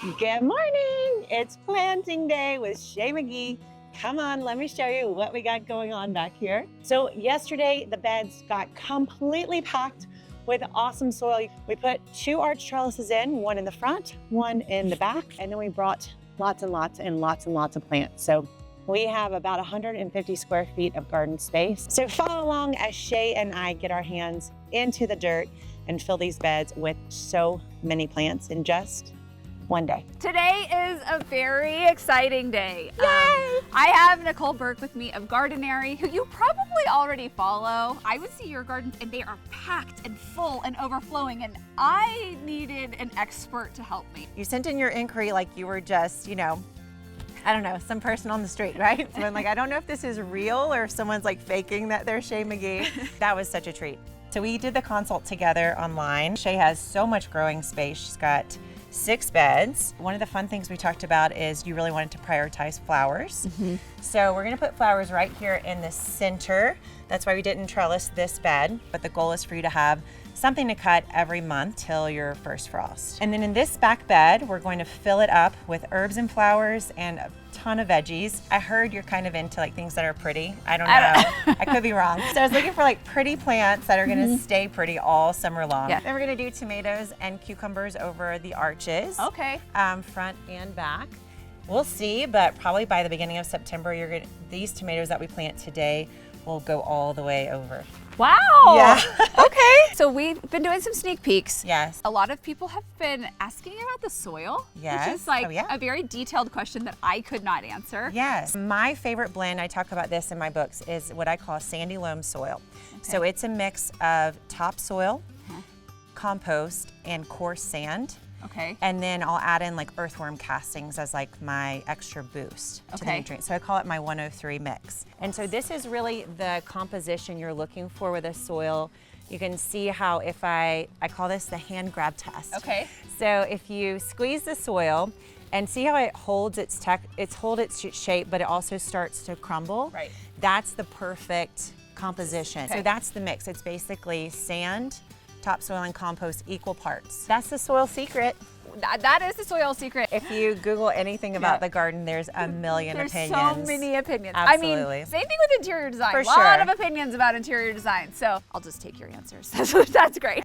Good morning. It's planting day with Shea McGee. Come on, let me show you what we got going on back here. So yesterday, the beds got completely packed with awesome soil. We put 2 arch trellises in, one in the front, one in the back, and then we brought lots and lots and lots and lots of plants. So we have about 150 square feet of garden space. So follow along as Shea and I get our hands into the dirt and fill these beds with so many plants in just one day. Today is a very exciting day. Yay! I have Nicole Burke with me of Gardenary, who you probably already follow. I would see your gardens and they are packed and full and overflowing, and I needed an expert to help me. You sent in your inquiry like you were just, I don't know, some person on the street, right? So I'm like, I don't know if this is real or if someone's like faking that they're Shea McGee. That was such a treat. So we did the consult together online. Shea has so much growing space. She's got 6 beds. One of the fun things we talked about is you really wanted to prioritize flowers. So we're gonna put flowers right here in the center. That's why we didn't trellis this bed, but the goal is for you to have something to cut every month till your first frost. And then in this back bed, we're going to fill it up with herbs and flowers and a ton of veggies. I heard you're kind of into like things that are pretty. I don't know, I could be wrong. So I was looking for like pretty plants that are gonna stay pretty all summer long. Yeah. Then we're gonna do tomatoes and cucumbers over the arches. Okay. Front and back. We'll see, but probably by the beginning of September, these tomatoes that we plant today will go all the way over. Wow. Yeah. Okay. So we've been doing some sneak peeks. Yes. A lot of people have been asking about the soil, Yes. which is like Oh, yeah. a very detailed question that I could not answer. Yes. My favorite blend, I talk about this in my books, is what I call sandy loam soil. So it's a mix of topsoil, compost, and coarse sand. Okay. And then I'll add in like earthworm castings as like my extra boost to the Okay. nutrient. So I call it my 103 mix. And so this is really the composition you're looking for with a soil. You can see how if I call this the hand grab test. Okay. So if you squeeze the soil and see how it holds its shape, but it also starts to crumble. Right. That's the perfect composition. Okay. So that's the mix. It's basically sand, topsoil, and compost equal parts. That's the soil secret. That is the soil secret. If you Google anything about Yeah. the garden, there's a million There's opinions. so many opinions. Absolutely. I mean, same thing with interior design. For a lot sure. of opinions about interior design. So I'll just take your answers. That's great.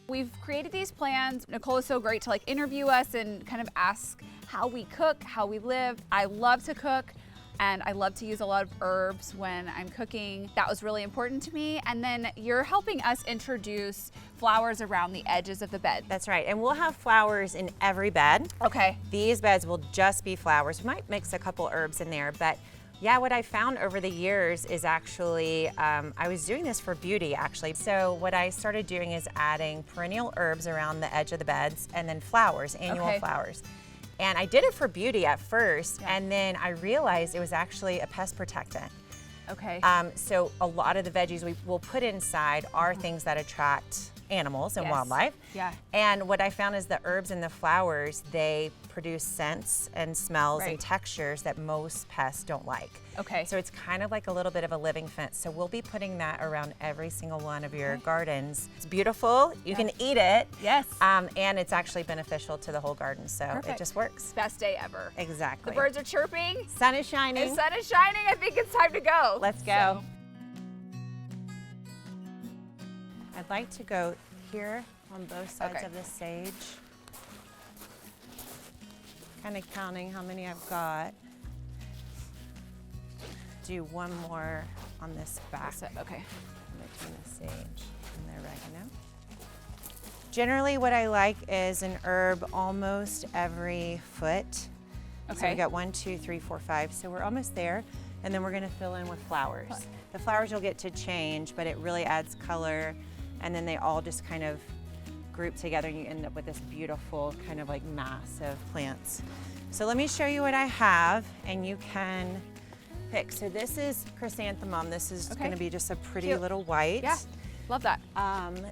We've created these plans. Nicole is so great to like interview us and kind of ask how we cook, how we live. I love to cook. And I love to use a lot of herbs when I'm cooking. That was really important to me. And then you're helping us introduce flowers around the edges of the bed. That's right. And we'll have flowers in every bed. Okay. These beds will just be flowers. We might mix a couple herbs in there, but yeah, what I found over the years is actually, I was doing this for beauty actually. So what I started doing is adding perennial herbs around the edge of the beds and then flowers, annual Okay. flowers. And I did it for beauty at first, and then I realized it was actually a pest protectant. Okay. So a lot of the veggies we will put inside are things that attract animals and Yes. wildlife. Yeah. And what I found is the herbs and the flowers, they produce scents and smells Right. and textures that most pests don't like. Okay. So it's kind of like a little bit of a living fence. So we'll be putting that around every single one of your gardens. It's beautiful. You can eat it. Yes. And it's actually beneficial to the whole garden. So Perfect. it just works. Best day ever. Exactly. The birds are chirping. Sun is shining. The sun is shining. I think it's time to go. Let's go. I'd like to go here on both sides Okay. of the sage. Kind of counting how many I've got. Do one more on this back Okay. between the sage and the oregano. Generally what I like is an herb almost every foot. So Okay. we got 1, 2, 3, 4, 5. So we're almost there. And then we're gonna fill in with flowers. The flowers you'll get to change, but it really adds color. And then they all just kind of group together and you end up with this beautiful kind of like mass of plants. So let me show you what I have and you can pick. So this is chrysanthemum. This is Okay. gonna be just a pretty Cute. little white. Yeah. Love that.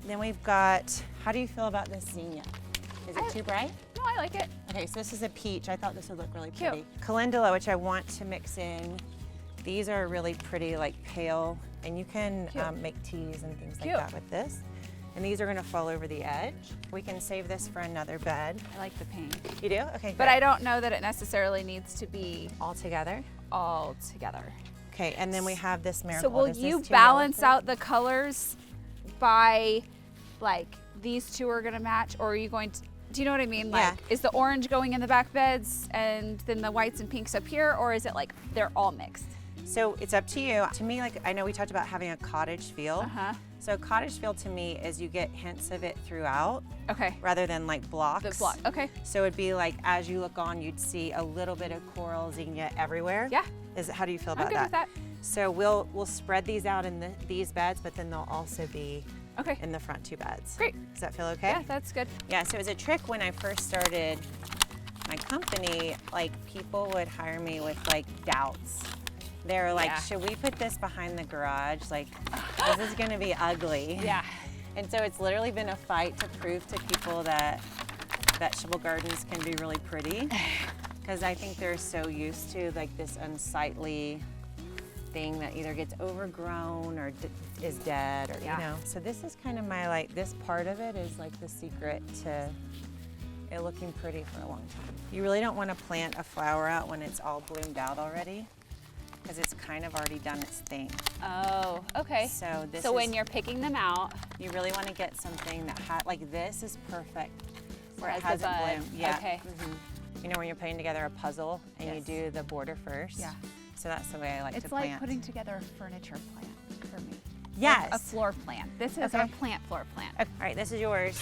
Then we've got, how do you feel about this zinnia? Is it too bright? No, I like it. Okay, so this is a peach. I thought this would look really Cute. pretty. Calendula, which I want to mix in. These are really pretty, like pale, and you can Cute. make teas and things like Cute. that with this. And these are gonna fall over the edge. We can save this for another bed. I like the pink. You do? Okay, But good. I don't know that it necessarily needs to be All together. all together. Okay, and then we have this So marigold. will Is this you too balance yellow? out the colors by, like, these two are gonna match, or are you going to, do you know what I mean? Like, Yeah. is the orange going in the back beds and then the whites and pinks up here, or is it like they're all mixed? So it's up to you. To me, like, I know we talked about having a cottage feel. Uh-huh. So cottage feel to me is you get hints of it throughout Okay. rather than like blocks. The block. Okay. So it'd be like, as you look on, you'd see a little bit of coral zinnia everywhere. Yeah. How do you feel I'm about good that? with that. So we'll spread these out in these beds, but then they'll also be Okay. in the front two beds. Great. Does that feel okay? Yeah, that's good. Yeah, so it was a trick when I first started my company, like people would hire me with like doubts. They were like, Yeah. should we put this behind the garage? Like, this is gonna be ugly. Yeah. And so it's literally been a fight to prove to people that vegetable gardens can be really pretty. Because I think they're so used to like this unsightly thing that either gets overgrown or is dead or, Yeah. you know. So this is kind of my, like, this part of it is like the secret to it looking pretty for a long time. You really don't want to plant a flower out when it's all bloomed out already, because it's kind of already done its thing. Oh, okay. So this So is, when you're picking them out, you really want to get something that like this is perfect where As it the hasn't bud. bloomed. Yeah. Okay. You know when you're putting together a puzzle and Yes. you do the border first? Yeah. So that's the way I like to it's like plant. putting together a furniture plant for me. Yes. A floor plan. This is Okay. our plant floor plan. All right, this is yours.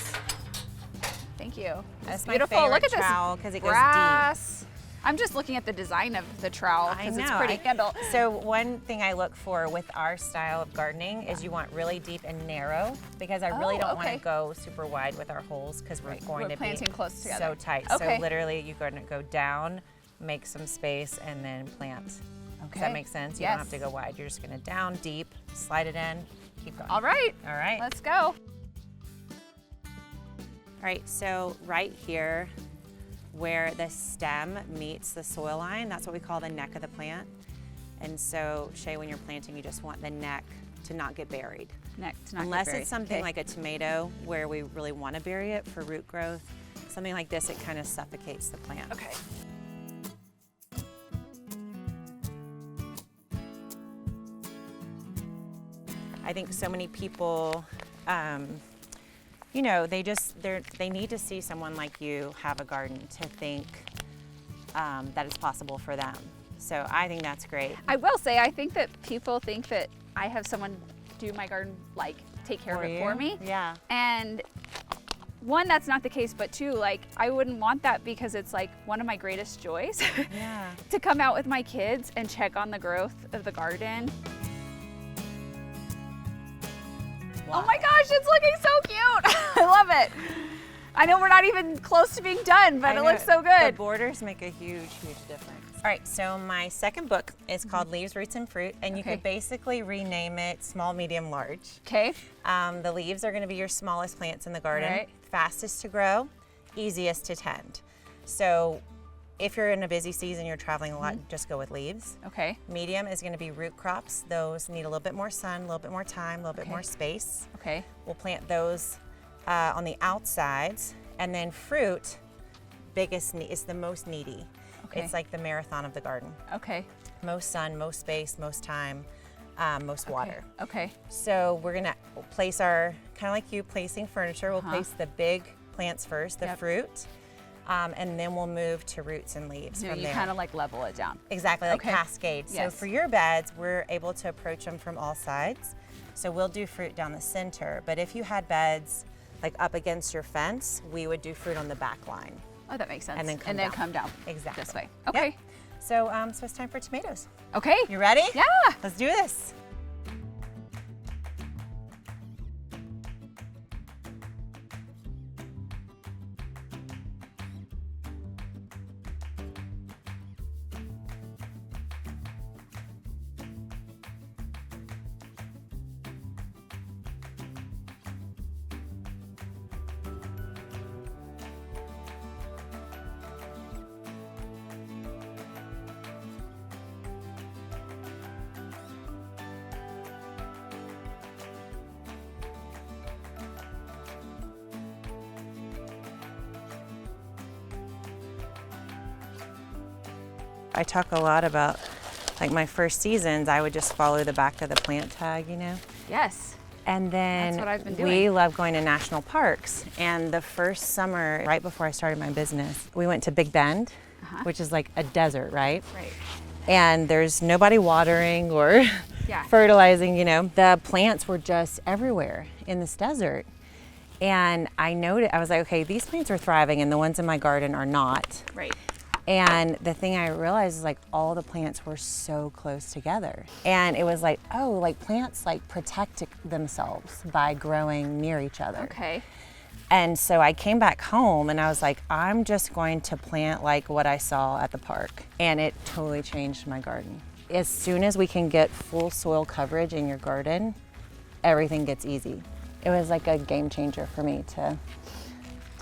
Thank you. That's It's my beautiful. Look favorite at this trowel 'cause it goes deep. brass. I'm just looking at the design of the trowel I because it's know. pretty handle. So one thing I look for with our style of gardening is you want really deep and narrow, because I really Oh, don't want okay. to go super wide with our holes because we're going We're to planting be close so together. tight. Okay. So literally you're going to go down, make some space, and then plant. Does Okay. that make sense? You Yes. don't have to go wide. You're just going to down, deep, slide it in, keep going. All right. All right. Let's go. All right, so right here where the stem meets the soil line, that's what we call the neck of the plant. And so, Shea, when you're planting, you just want the neck to not get buried. Next, not Unless get buried. it's something Okay. like a tomato where we really want to bury it for root growth. Something like this, it kind of suffocates the plant. Okay. I think so many people, you know, they need to see someone like you have a garden to think that it's possible for them. So I think that's great. I will say, I think that people think that I have someone do my garden, like take care of it for me. Yeah. And one, that's not the case, but two, like I wouldn't want that because it's like one of my greatest joys Yeah. to come out with my kids and check on the growth of the garden. Oh my gosh, it's looking so cute. I love it. I know we're not even close to being done, but I it know, looks so The good. borders make a huge, huge difference. All right, so my second book is called Leaves, Roots, and Fruit, and you Okay. could basically rename it small, medium, large. Okay. The leaves are going to be your smallest plants in the garden, Right. fastest to grow, easiest to tend. So if you're in a busy season, you're traveling a lot, just go with leaves. Okay. Medium is going to be root crops. Those need a little bit more sun, a little bit more time, a little bit Okay. more space. Okay. We'll plant those on the outsides. And then fruit, is the most needy. Okay. It's like the marathon of the garden. Okay. Most sun, most space, most time, most water. Okay. So we're gonna place our, kind of like you placing furniture, we'll Uh-huh. place the big plants first, the Yep. fruit, and then we'll move to roots and leaves So from you there. kind of like level it down. Exactly, like Okay. cascade. So Yes. for your beds, we're able to approach them from all sides. So we'll do fruit down the center, but if you had beds like up against your fence, we would do fruit on the back line. Oh, that makes sense. And then come down. Exactly. This way. Yep. Okay. So, so it's time for tomatoes. Okay. You ready? Yeah. Let's do this. I talk a lot about, like my first seasons, I would just follow the back of the plant tag, you know? Yes. And then That's what I've been we doing. love going to national parks. And the first summer, right before I started my business, we went to Big Bend, which is like a desert, right? Right. And there's nobody watering or Yeah. fertilizing, you know. The plants were just everywhere in this desert. And I noticed, I was like, okay, these plants are thriving and the ones in my garden are not. Right. And the thing I realized is like all the plants were so close together. And it was like, oh, like plants like protect themselves by growing near each other. Okay. And so I came back home and I was like, I'm just going to plant like what I saw at the park. And it totally changed my garden. As soon as we can get full soil coverage in your garden, everything gets easy. It was like a game changer for me to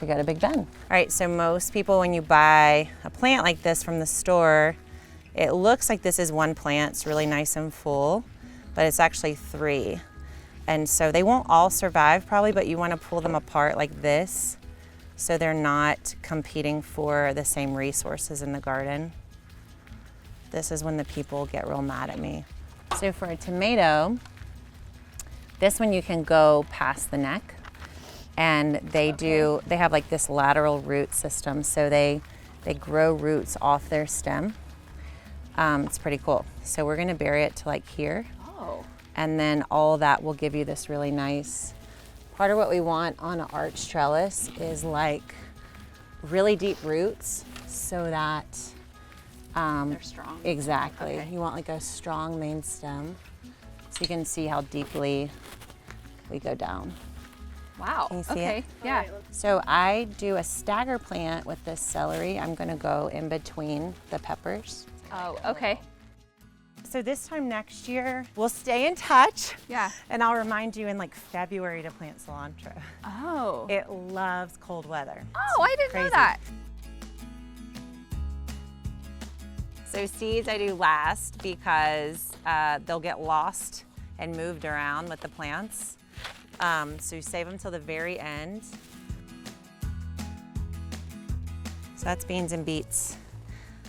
go to Big Bend. All right, so most people, when you buy a plant like this from the store, it looks like this is one plant. It's really nice and full, but it's actually 3. And so they won't all survive probably, but you want to pull them apart like this so they're not competing for the same resources in the garden. This is when the people get real mad at me. So for a tomato, this one you can go past the neck. And they have like this lateral root system, so they grow roots off their stem. It's pretty cool. So we're gonna bury it to like here. Oh. And then all of that will give you this really nice, part of what we want on an arch trellis is like really deep roots so that They're strong. Exactly. Okay. You want like a strong main stem so you can see how deeply we go down. Wow. Can you see Okay. it? Yeah. So I do a stagger plant with this celery. I'm gonna go in between the peppers. Oh, okay. So this time next year, we'll stay in touch. Yeah. And I'll remind you in like February to plant cilantro. Oh. It loves cold weather. Oh, I didn't know crazy. that. So seeds I do last because they'll get lost and moved around with the plants. So you save them till the very end. So that's beans and beets.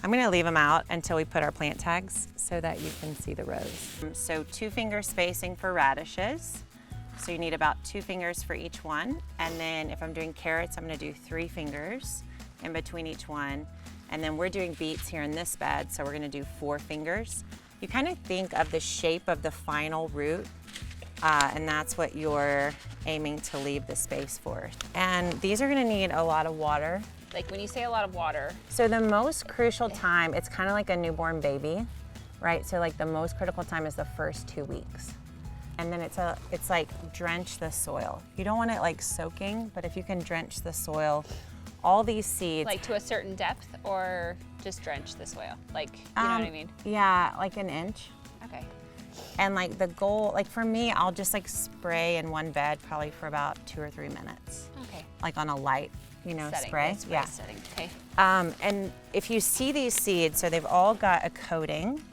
I'm gonna leave them out until we put our plant tags so that you can see the rows. So 2 finger spacing for radishes. So you need about 2 fingers for each one. And then if I'm doing carrots, I'm gonna do 3 fingers in between each one. And then we're doing beets here in this bed, so we're gonna do 4 fingers. You kind of think of the shape of the final root, and that's what you're aiming to leave the space for. And these are gonna need a lot of water. Like when you say a lot of water. So the most crucial time, it's kind of like a newborn baby, right? So like the most critical time is the first 2 weeks. And then it's like drench the soil. You don't want it like soaking, but if you can drench the soil, all these seeds. Like to a certain depth or just drench the soil? Like, you know what I mean? Yeah, like an inch. Okay. And like the goal, like for me, I'll just like spray in one bed probably for about 2 or 3 minutes. Okay. Like on a light, Setting. spray. Yeah. Setting. Okay. And if you see these seeds, so they've all got a coating,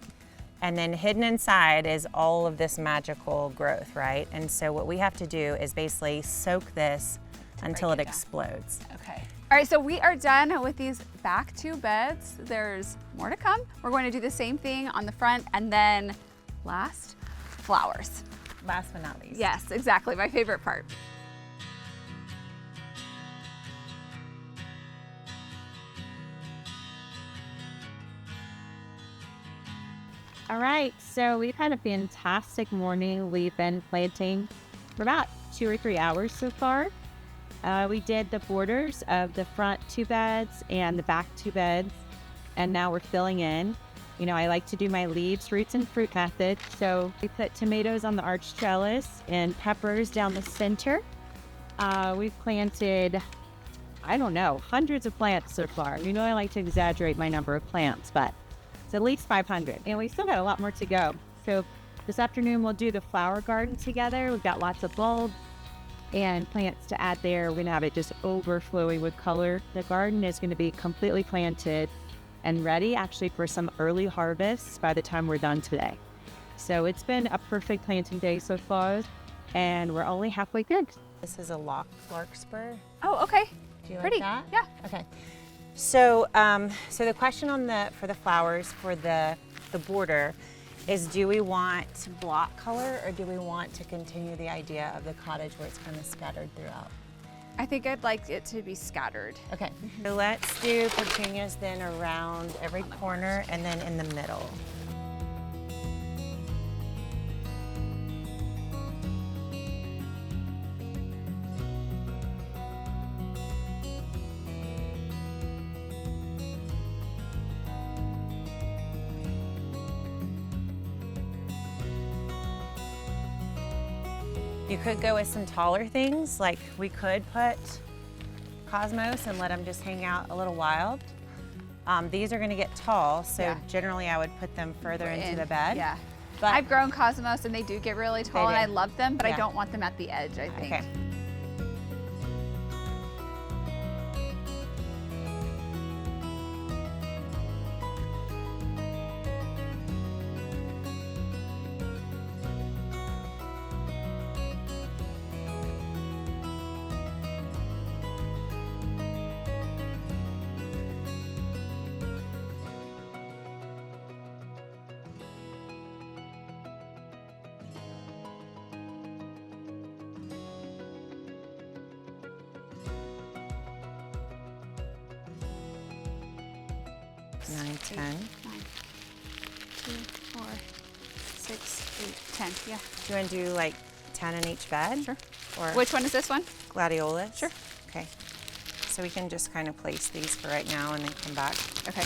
and then hidden inside is all of this magical growth, right? And so what we have to do is basically soak this until it it down. explodes. Okay. All right, so we are done with these back 2 beds. There's more to come. We're going to do the same thing on the front, and then last, flowers. Last but not least. Yes, exactly, my favorite part. All right, so we've had a fantastic morning. We've been planting for about 2 or 3 hours so far. We did the borders of the front 2 beds and the back 2 beds, and now we're filling in. You know, I like to do my leaves, roots, and fruit method. So we put tomatoes on the arch trellis and peppers down the center. We've planted, I don't know, hundreds of plants so far. You know, I like to exaggerate my number of plants, but it's at least 500. And we still got a lot more to go. So this afternoon we'll do the flower garden together. We've got lots of bulbs and plants to add there. We're gonna have it just overflowing with color. The garden is gonna be completely planted and ready actually for some early harvests by the time we're done today. So it's been a perfect planting day so far, and we're only halfway through. This is a larkspur. Oh, okay. Do you Pretty. like that? Yeah. Okay. So, so the question for the flowers for the border is, do we want block color or do we want to continue the idea of the cottage where it's kind of scattered throughout? I think I'd like it to be scattered. Okay, so let's do petunias then around every corner and then in the middle. You could go with some taller things, like we could put cosmos and let them just hang out a little wild. These are gonna get tall, so generally I would put them further into the bed. Yeah. But I've grown cosmos and they do get really tall and I love them, but I Yeah. don't want them at the edge, I think. Okay. Nine, 10. 9, 2, 4, 6, 8, 10. Yeah. Do you want to do like 10 in each bed? Sure. Or Which one is this one? gladiolus? Sure. Okay. So we can just kind of place these for right now and then come back. Okay.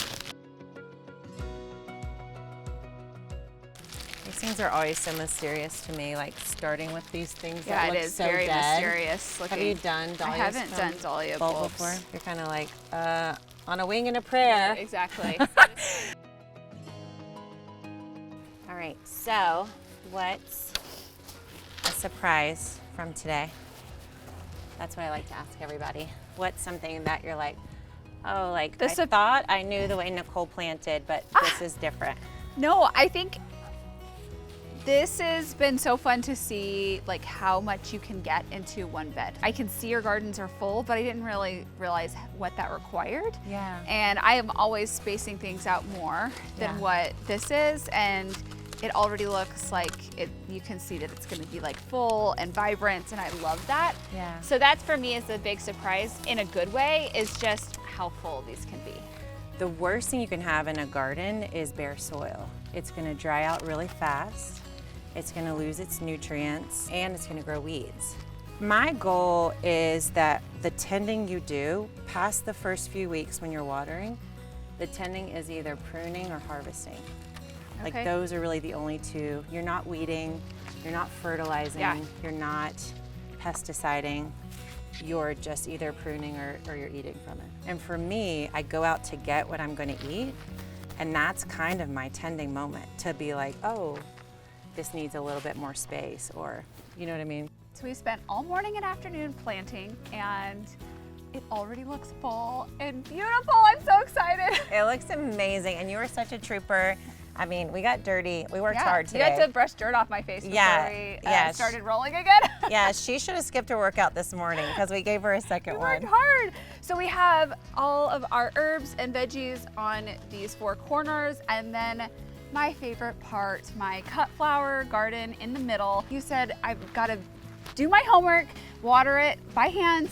These things are always so mysterious to me, like starting with these things Yeah, that it look is so very dead. mysterious looking. Have you done dahlias? I haven't from done dahlia bulb bulbs before? You're kind of like, on a wing and a prayer. Exactly. All right, so what's a surprise from today? That's what I like to ask everybody. What's something that you're like, oh, like The I thought I knew the way Nicole planted, but this is different. No, I think this has been so fun to see like how much you can get into one bed. I can see your gardens are full, but I didn't really realize what that required. Yeah. And I am always spacing things out more than what this is. And it already looks like you can see that it's gonna be like full and vibrant, and I love that. Yeah. So that's for me is the big surprise in a good way, is just how full these can be. The worst thing you can have in a garden is bare soil. It's gonna dry out really fast. It's gonna lose its nutrients, and it's gonna grow weeds. My goal is that the tending you do past the first few weeks when you're watering, the tending is either pruning or harvesting. Like Okay. those are really the only two. You're not weeding, you're not fertilizing, you're not pesticiding. You're just either pruning or you're eating from it. And for me, I go out to get what I'm gonna eat, and that's kind of my tending moment, to be like, oh, this needs a little bit more space, or, you know what I mean? So we spent all morning and afternoon planting, and it already looks full and beautiful. I'm so excited. It looks amazing, and you were such a trooper. I mean, we got dirty. We worked hard today. You had to brush dirt off my face before we started rolling again. Yeah, she should have skipped her workout this morning because we gave her a second We one. worked hard. So we have all of our herbs and veggies on these four corners, and then my favorite part, my cut flower garden in the middle. You said I've got to do my homework, water it by hand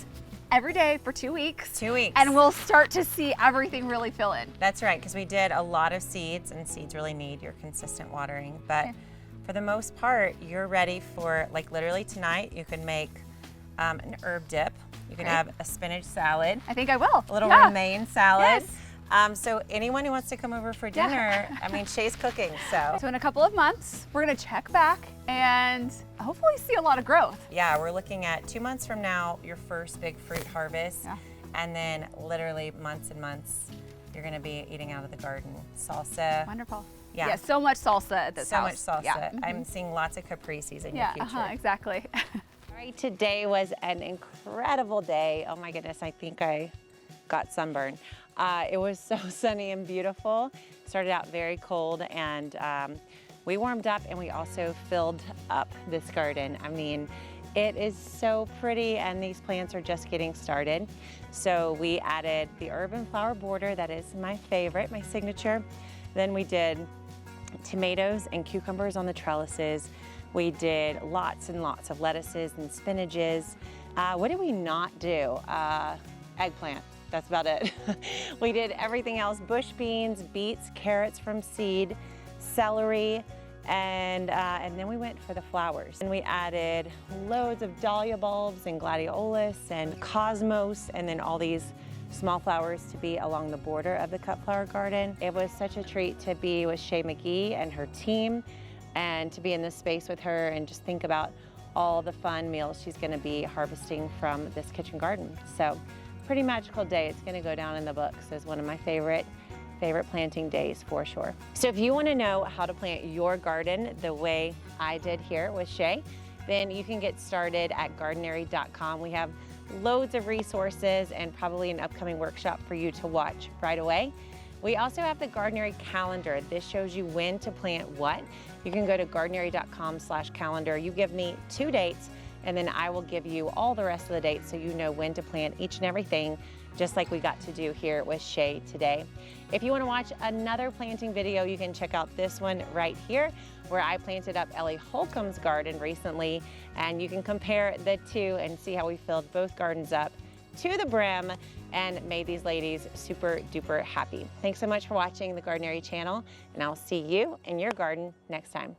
every day for 2 weeks. 2 weeks. And we'll start to see everything really fill in. That's right, because we did a lot of seeds, and seeds really need your consistent watering. But for the most part, you're ready for, like literally tonight, you can make an herb dip. You can have a spinach salad. I think I will. A little romaine salad. Yes. So anyone who wants to come over for dinner, I mean, Shea's cooking, so. So in a couple of months, we're gonna check back and hopefully see a lot of growth. Yeah, we're looking at 2 months from now, your first big fruit harvest. Yeah. And then literally months and months, you're gonna be eating out of the garden. Salsa. Wonderful. Yeah. Yeah, so much salsa at this So house. much salsa. Yeah. I'm seeing lots of caprices in Yeah, your future. exactly. All right, today was an incredible day. Oh my goodness, I think I got sunburned. It was so sunny and beautiful. Started out very cold, and we warmed up, and we also filled up this garden. I mean, It is so pretty, and these plants are just getting started. So we added the urban flower border, that is my favorite, my signature. Then we did tomatoes and cucumbers on the trellises. We did lots and lots of lettuces and spinaches. What did we not do? Eggplant, that's about it. We did everything else: bush beans, beets, carrots from seed, celery, and then we went for the flowers. And we added loads of dahlia bulbs and gladiolus and cosmos, and then all these small flowers to be along the border of the cut flower garden. It was such a treat to be with Shea McGee and her team, and to be in this space with her and just think about all the fun meals she's gonna be harvesting from this kitchen garden. So, pretty magical day. It's gonna go down in the books as one of my favorite planting days for sure. So if you wanna know how to plant your garden the way I did here with Shea, then you can get started at gardenary.com. We have loads of resources and probably an upcoming workshop for you to watch right away. We also have the Gardenary calendar. This shows you when to plant what. You can go to gardenary.com/calendar. You give me 2 dates, and then I will give you all the rest of the dates so you know when to plant each and everything, just like we got to do here with Shea today. If you want to watch another planting video, you can check out this one right here, where I planted up Ellie Holcomb's garden recently, and you can compare the two and see how we filled both gardens up to the brim and made these ladies super duper happy. Thanks so much for watching the Gardenary channel, and I'll see you in your garden next time.